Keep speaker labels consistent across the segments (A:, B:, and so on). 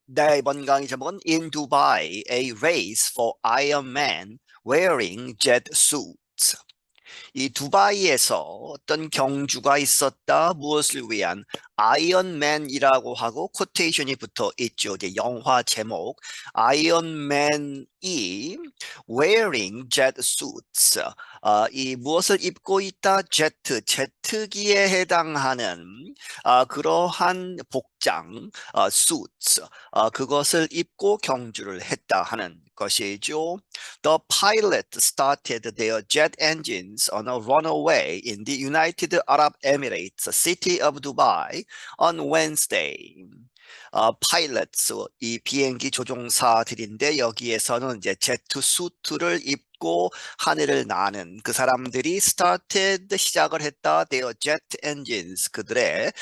A: 네, 이번 강의 제목은 In Dubai, a race for Iron Man wearing jet suits. 이 두바이에서 어떤 경주가 있었다. 무엇을 위한 아이언맨이라고 하고 코테이션이 붙어 있죠. 이제 영화 제목 아이언맨이 wearing jet suits. 이 무엇을 입고 있다? 제트기에 해당하는 그러한 복장, suits. 그것을 입고 경주를 했다 하는 것이죠. The pilot started their jet engines on a runway in the United Arab Emirates, city of Dubai, on Wednesday. 파일럿스, 이 비행기 조종사들인데 여기에서는 이제 제트 수트를 입고 하늘을 나는 그 사람들이 started 시작을 했다. Their jet engines 그들의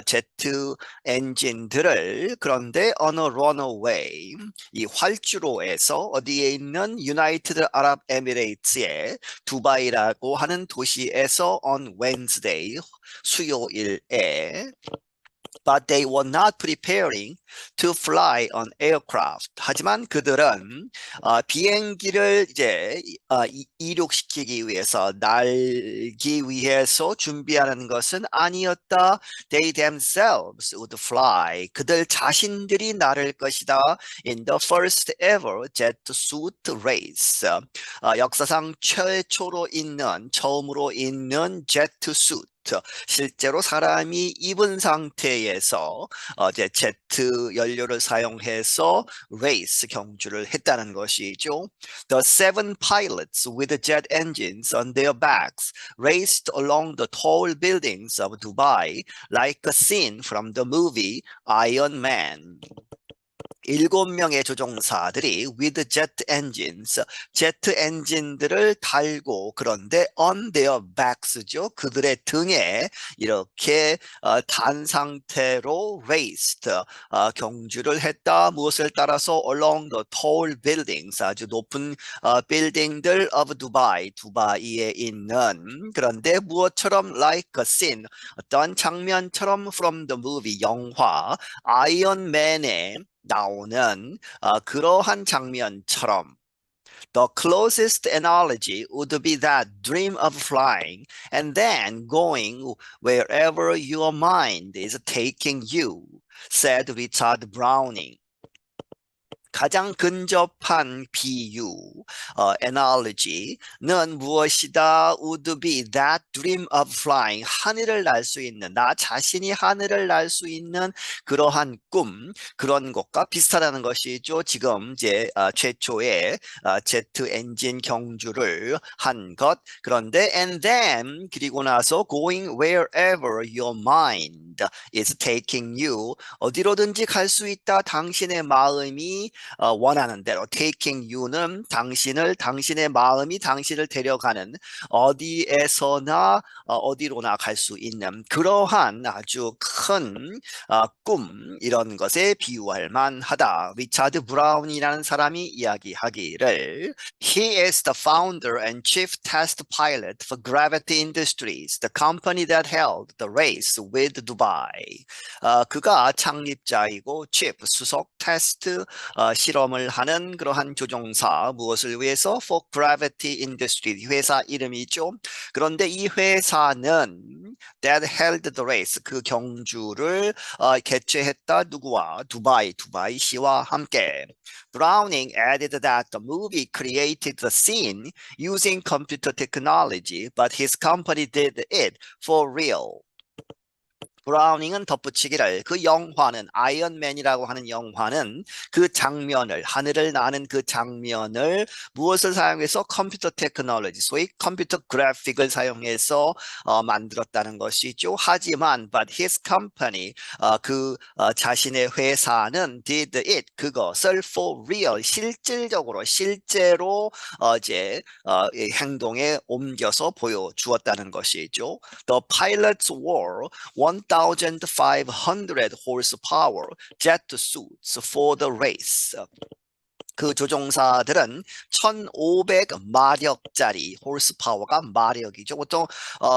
A: 제트 엔진들을 그런데 on a runaway 이 활주로에서 어디에 있는 유나이티드 아랍 에미레이트의 두바이라고 하는 도시에서 on Wednesday 수요일에 but they were not preparing to fly on aircraft. 하지만 그들은 비행기를 이제 이륙시키기 위해서 날기 위해서 준비하는 것은 아니었다. They themselves would fly. 그들 자신들이 나를 것이다. In the first ever jet suit race. 역사상 처음으로 있는 제트 수트. 실제로 사람이 입은 상태에서 이제 제트 연료를 사용해서 레이스 경주를 했다는 것이죠. The seven pilots with jet engines on their backs raced along the tall buildings of Dubai like a scene from the movie Iron Man. 7명의 조종사들이 with jet engines, 제트 엔진들을 달고 그런데 on their backs죠. 그들의 등에 이렇게 단 상태로 raced, 경주를 했다. 무엇을 따라서 along the tall buildings, 아주 높은 빌딩들 of Dubai, 두바이에 있는 그런데 무엇처럼 like a scene, 어떤 장면처럼 from the movie, 영화 아이언맨의 나오는 그러한 장면처럼 The closest analogy would be that dream of flying and then going wherever your mind is taking you, said Richard Browning. 가장 근접한 비유, analogy는 무엇이다? Would be that dream of flying. 하늘을 날 수 있는, 나 자신이 하늘을 날 수 있는 그러한 꿈, 그런 것과 비슷하다는 것이죠. 지금 이제 최초의 제트 엔진 경주를 한 것. 그런데 and then 그리고 나서 going wherever your mind is taking you. 어디로든지 갈 수 있다. 당신의 마음이 원하는 대로 taking you는 당신의 마음이 당신을 데려가는 어디에서나 어디로나 갈 수 있는 그러한 아주 큰 꿈 이런 것에 비유할 만하다. 리차드 브라운이라는 사람이 이야기하기를 He is the founder and chief test pilot for Gravity Industries, the company that held the race with Dubai. 그가 창립자이고 chief 수석 테스트 실험을 하는 그러한 조종사 무엇을 위해서 for Gravity Industries 회사 이름이죠. 그런데 이 회사는 that held the race 그 경주를 개최했다 누구와 두바이시와 함께. Browning added that the movie created the scene using computer technology, but his company did it for real. 브라우닝은 덧붙이기를 그 영화는 아이언맨이라고 하는 영화는 그 장면을 하늘을 나는 그 장면을 무엇을 사용해서 컴퓨터 테크놀로지 소위 컴퓨터 그래픽을 사용해서 만들었다는 것이죠. 하지만 but his company 그 자신의 회사는 did it 그것을 for real 실제로 이제 행동에 옮겨서 보여주었다는 것이죠. The pilots were 1,500 horsepower jet suits for the race. 그 조종사들은 1500마력짜리 홀스파워가 마력이죠.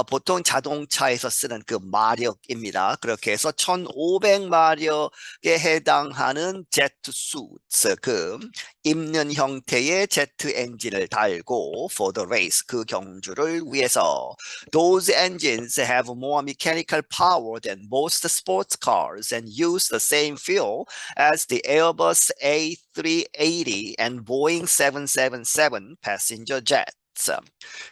A: 보통 자동차에서 쓰는 그 마력입니다. 그렇게 해서 1500마력에 해당하는 제트 수트, 그 입는 형태의 제트 엔진을 달고 for the race, 그 경주를 위해서. Those engines have more mechanical power than most sports cars and use the same fuel as the Airbus A380 and Boeing 777 passenger jets.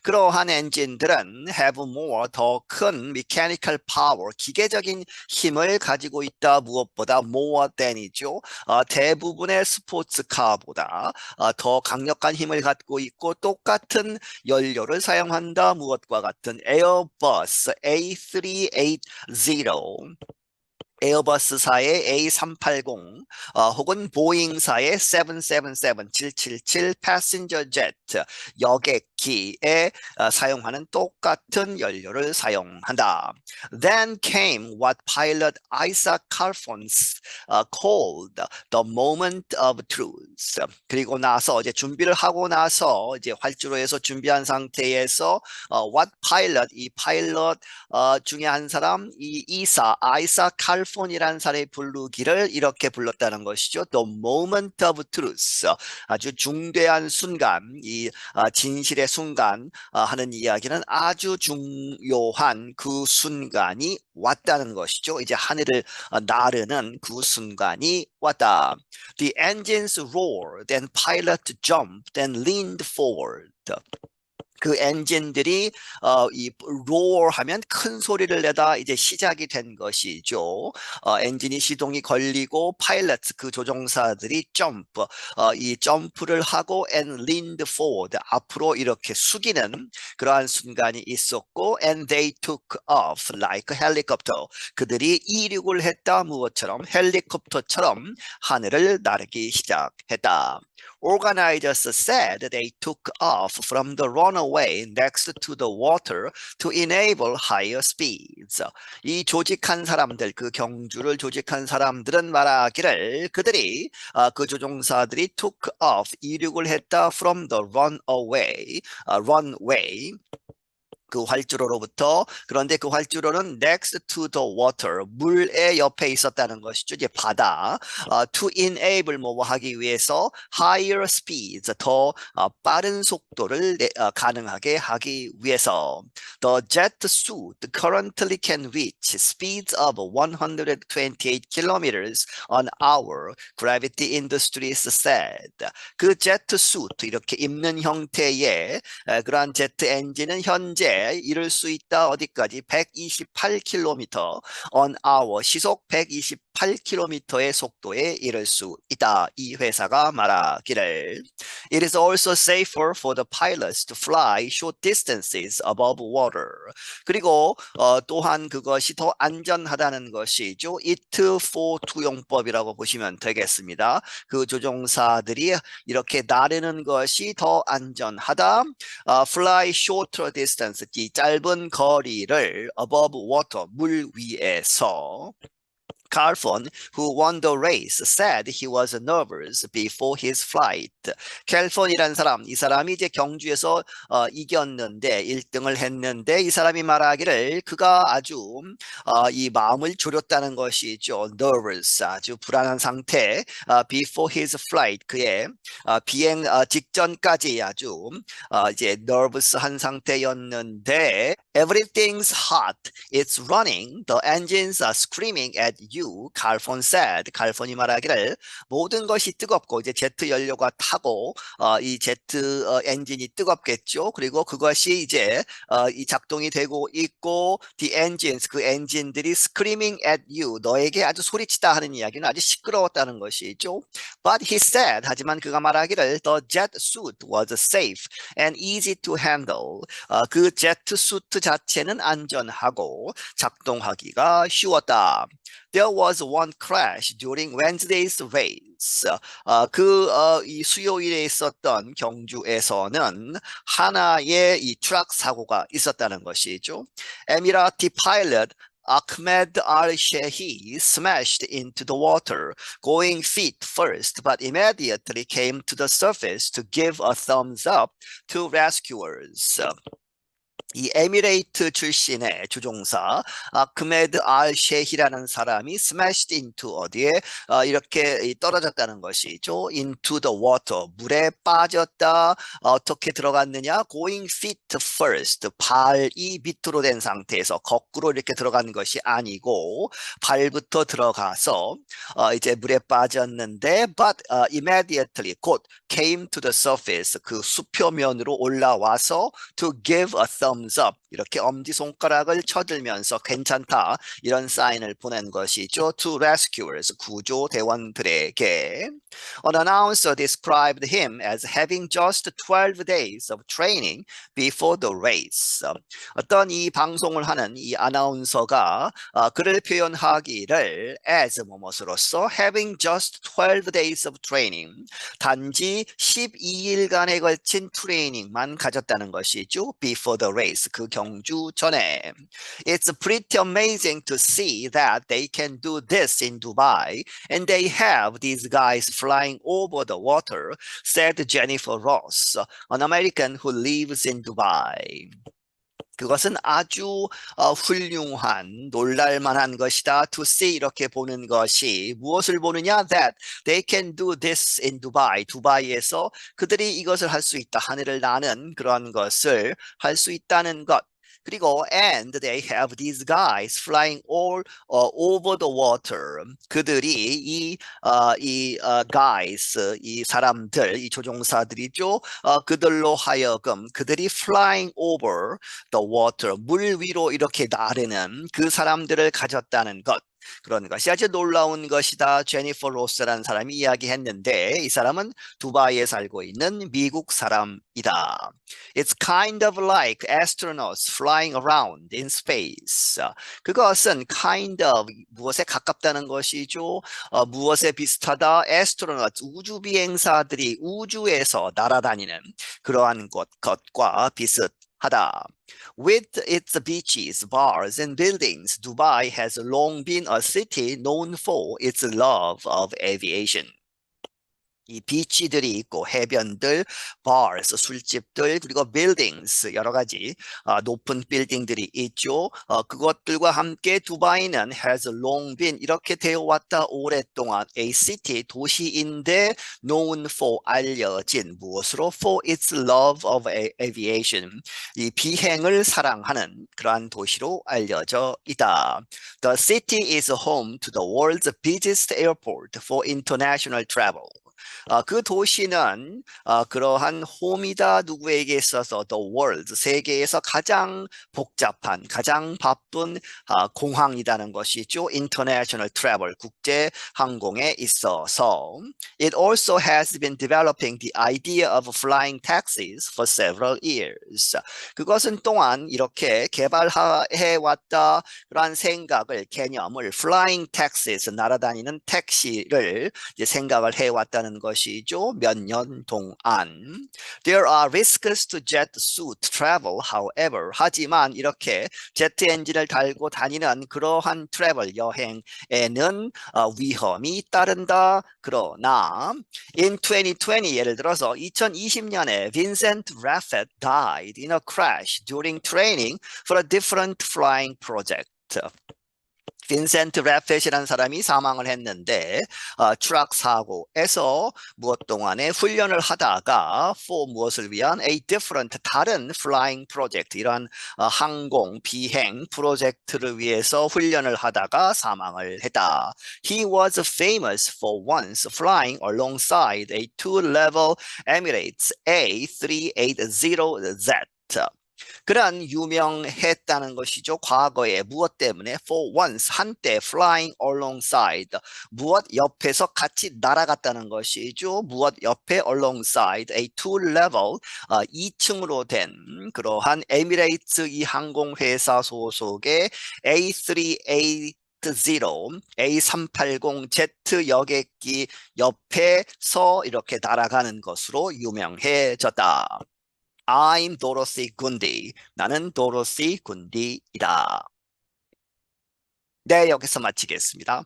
A: 그러한 엔진들은 have more, 더 큰 mechanical power, 기계적인 힘을 가지고 있다. 무엇보다 more than이죠. 대부분의 스포츠카보다 더 강력한 힘을 갖고 있고 똑같은 연료를 사용한다. 무엇과 같은 에어버스 A380, 에어버스사의 A380, 혹은 보잉사의 777 패신저 제트 여객기에 사용하는 똑같은 연료를 사용한다. Then came what pilot Isaac Calfons called the moment of truth. 그리고 나서 이제 준비를 하고 나서 이제 활주로에서 준비한 상태에서 what pilot, 이 파일럿 중에 한 사람, 이 아이사 칼폰이라는 사람의 부르기를 이렇게 불렀다는 것이죠. The moment of truth. 아주 중대한 순간, 이 진실의 순간 하는 이야기는 아주 중요한 그 순간이 왔다는 것이죠. 이제 하늘을 나르는 그 순간이 왔다. The engines roared and pilot jumped and leaned forward. 그 엔진들이 이 roar하면 큰 소리를 내다 이제 시작이 된 것이죠. 엔진이 시동이 걸리고 파일럿, 그 조종사들이 점프, 이 점프를 하고 and leaned forward, 앞으로 이렇게 숙이는 그러한 순간이 있었고 and they took off like a helicopter. 그들이 이륙을 했다. 무엇처럼? 헬리콥터처럼 하늘을 나르기 시작했다. Organizers said they took off from the runway next to the water to enable higher speeds. 이 조직한 사람들, 그 경주를 조직한 사람들은 말하기를 그들이 그 조종사들이 took off, 이륙을 했다 from the runway, 그 활주로로부터. 그런데 그 활주로는 next to the water, 물의 옆에 있었다는 것이죠. 이제 바다. to enable, 뭐 하기 위해서 higher speeds, 더 빠른 속도를 가능하게 하기 위해서. The jet suit currently can reach speeds of 128 kilometers an hour, Gravity Industries said. 그 제트 수트, 이렇게 입는 형태의 그러한 제트 엔진은 현재 이룰 수 있다. 어디까지? 128km on hour, 시속 128km의 속도에 이를 수 있다. 이 회사가 말하기를 It is also safer for the pilots to fly short distances above water. 그리고 또한 그것이 더 안전하다는 것이죠. it for 투용법이라고 보시면 되겠습니다. 그 조종사들이 이렇게 나르는 것이 더 안전하다. fly shorter distance, 이 짧은 거리를 above water, 물 위에서. Carlson, who won the race, said he was nervous before his flight. 캘폰이라는 사람, 이 사람이 이제 경주에서 이겼는데 1등을 했는데 이 사람이 말하기를 그가 아주 이 마음을 졸였다는 것이죠. nervous, 아주 불안한 상태. before his flight, 그의 비행 직전까지 아주 이제 nervous한 상태였는데 everything's hot, it's running, the engines are screaming at you. 칼폰 said. 칼폰이 말하기를 모든 것이 뜨겁고 이제 제트 연료가 타고 이 제트 엔진이 뜨겁겠죠. 그리고 그것이 이제 이 작동이 되고 있고 the engines, 그 엔진들이 screaming at you, 너에게 아주 소리치다 하는 이야기는 아주 시끄러웠다는 것이죠. But he said, 하지만 그가 말하기를 the jet suit was safe and easy to handle. 그 제트 수트 자체는 안전하고 작동하기가 쉬웠다. There was one crash during Wednesday's race. 이 수요일에 있었던 경주에서는 하나의 이 트럭 사고가 있었다는 것이죠. Emirati pilot Ahmed al-Shehi smashed into the water, going feet first, but immediately came to the surface to give a thumbs up to rescuers. 이 에미레이트 출신의 조종사 아크메드 알 셰히라는 사람이 smashed into 어디에 이렇게 떨어졌다는 것이죠. into the water 물에 빠졌다. 어떻게 들어갔느냐? going feet first 발이 밑으로 된 상태에서 거꾸로 이렇게 들어간 것이 아니고 발부터 들어가서 이제 물에 빠졌는데 but immediately 곧 came to the surface 그 수표면으로 올라와서 to give a thumbs up 이렇게 엄지손가락을 쳐들면서 괜찮다 이런 사인을 보낸 것이죠. To rescuers 구조대원들에게 An announcer described him as having just 12 days of training before the race. 어떤 이 방송을 하는 이 아나운서가 그를 표현하기를 as 뭐뭐으로써 having just 12 days of training 단지 12일간에 걸친 트레이닝만 가졌다는 것이죠. Before the race, 그 경주 전에. It's pretty amazing to see that they can do this in Dubai and they have these guys flying over the water, said Jennifer Ross, an American who lives in Dubai. 그것은 아주 훌륭한 놀랄만한 것이다. To see 이렇게 보는 것이 무엇을 보느냐? That they can do this in Dubai. 두바이에서 그들이 이것을 할 수 있다. 하늘을 나는 그런 것을 할 수 있다는 것. 그리고 and they have these guys flying all over the water. 그들이 이 guys, 이 사람들, 이 조종사들이죠. 그들로 하여금 그들이 flying over the water, 물 위로 이렇게 나르는 그 사람들을 가졌다는 것. 그런 것이 아주 놀라운 것이다. 제니퍼 로스라는 사람이 이야기했는데 이 사람은 두바이에 살고 있는 미국 사람이다. It's kind of like astronauts flying around in space. 그것은 kind of 무엇에 가깝다는 것이죠. 무엇에 비슷하다. astronaut 우주 비행사들이 우주에서 날아다니는 그러한 것과 비슷하다. With its beaches, bars, and buildings, Dubai has long been a city known for its love of aviation. 이 비치들이 있고 해변들, bars, 술집들, 그리고 buildings, 여러 가지 높은 빌딩들이 있죠. 그것들과 함께 두바이는 has long been 이렇게 되어 왔다 오랫동안 a city 도시인데 known for 알려진 무엇으로 for its love of aviation 이 비행을 사랑하는 그러한 도시로 알려져 있다. The city is home to the world's busiest airport for international travel. 그 도시는 그러한 홈이다 누구에게 있어서 the world 세계에서 가장 복잡한 가장 바쁜 공항이라는 것이죠. international travel 국제 항공에 있어서 it also has been developing the idea of flying taxis for several years. 그것은 또한 이렇게 개발해 왔다 그러한 생각을 개념을 flying taxis 날아다니는 택시를 이제 생각을 해 왔다는 것이죠. 몇 년 동안. There are risks to jet suit travel, however. 하지만 이렇게 제트 엔진을 달고 다니는 그러한 트래블 여행에는 위험이 따른다. 그러나 in 2020 예를 들어서 2020년에 Vincent Raffet died in a crash during training for a different flying project. 빈센트 래펫이라는 사람이 사망을 했는데 트럭 사고에서 무엇 동안에 훈련을 하다가 for 무엇을 위한 a different 다른 flying project 이러한 항공 비행 프로젝트를 위해서 훈련을 하다가 사망을 했다. He was famous for once flying alongside a two-level Emirates A380Z. 그런 유명했다는 것이죠. 과거에 무엇 때문에 for once 한때 flying alongside 무엇 옆에서 같이 날아갔다는 것이죠. 무엇 옆에 alongside a two level 2층으로 된 그러한 에미레이트 이 항공회사 소속의 A380 A380Z 여객기 옆에서 이렇게 날아가는 것으로 유명해졌다. I'm Dorothy Gundy. 나는 도로시 군디이다. 네, 여기서 마치겠습니다.